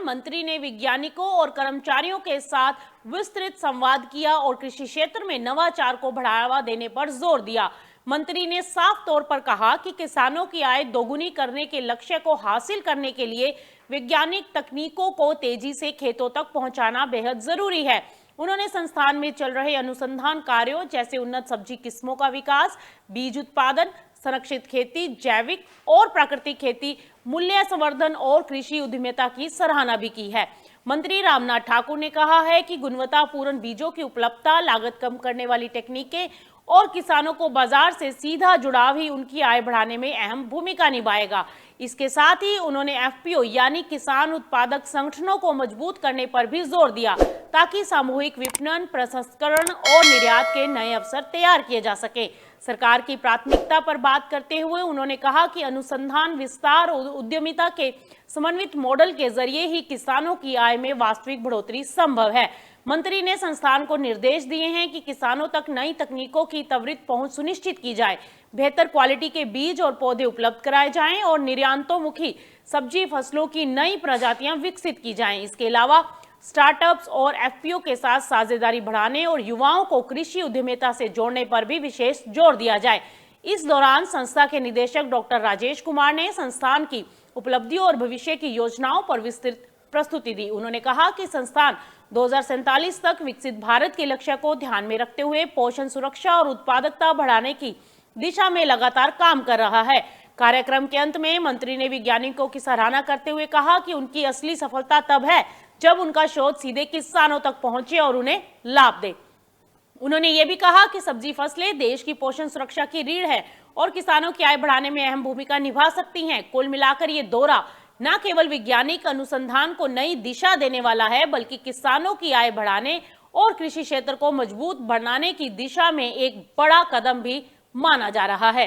दौरान मंत्री ने वैज्ञानिकों और कर्मचारियों के साथ विस्तृत संवाद किया और कृषि क्षेत्र में नवाचार को बढ़ावा देने पर जोर दिया। मंत्री ने साफ तौर पर कहा कि किसानों की आय दोगुनी करने के लक्ष्य को हासिल करने के लिए वैज्ञानिक तकनीकों को तेजी से खेतों तक पहुंचाना बेहद जरूरी है। उन्होंने संस्थान में चल रहे अनुसंधान कार्यों जैसे उन्नत सब्जी किस्मों का विकास, बीज उत्पादन, संरक्षित खेती, जैविक और प्राकृतिक खेती, मूल्य संवर्धन और कृषि उद्यमिता की सराहना भी की है। मंत्री रामनाथ ठाकुर ने कहा है कि गुणवत्तापूर्ण बीजों की उपलब्धता, लागत कम करने वाली टेक्निकें और किसानों को बाजार से सीधा जुड़ाव ही उनकी आय बढ़ाने में अहम भूमिका निभाएगा। इसके साथ ही उन्होंने एफपीओ यानी किसान उत्पादक संगठनों को मजबूत करने पर भी जोर दिया ताकि सामूहिक विपणन, प्रसंस्करण और निर्यात के नए अवसर तैयार किए जा सके। सरकार की प्राथमिकता पर बात करते हुए उन्होंने कहा कि अनुसंधान, विस्तार और उद्यमिता के समन्वित मॉडल के जरिए ही किसानों की आय में वास्तविक बढ़ोतरी संभव है। मंत्री ने संस्थान को निर्देश दिए हैं कि किसानों तक नई तकनीकों की त्वरित पहुंच सुनिश्चित की जाए, बेहतर क्वालिटी के बीज और पौधे उपलब्ध कराए जाएं और निर्यातोन्मुखी सब्जी फसलों की नई प्रजातियां विकसित की जाएं। इसके अलावा स्टार्टअप्स और एफपीओ के साथ साझेदारी बढ़ाने और युवाओं को कृषि उद्यमिता से जोड़ने पर भी विशेष जोर दिया जाए। इस दौरान संस्था के निदेशक डॉक्टर राजेश कुमार ने संस्थान की उपलब्धियों और भविष्य की योजनाओं पर विस्तृत प्रस्तुति दी। उन्होंने कहा कि संस्थान 2047 तक विकसित भारत के लक्ष्य को ध्यान में रखते हुए पोषण, सुरक्षा और उत्पादकता बढ़ाने की दिशा में लगातार काम कर रहा है। कार्यक्रम के अंत में मंत्री ने वैज्ञानिकों की सराहना करते हुए कहा कि उनकी असली सफलता तब है जब उनका शोध सीधे किसानों तक पहुंचे और उन्हें लाभ दे। उन्होंने ये भी कहा कि सब्जी फसलें देश की पोषण सुरक्षा की रीढ़ है और किसानों की आय बढ़ाने में अहम भूमिका निभा सकती हैं। कुल मिलाकर ये दौरा न केवल वैज्ञानिक अनुसंधान को नई दिशा देने वाला है, बल्कि किसानों की आय बढ़ाने और कृषि क्षेत्र को मजबूत बनाने की दिशा में एक बड़ा कदम भी माना जा रहा है।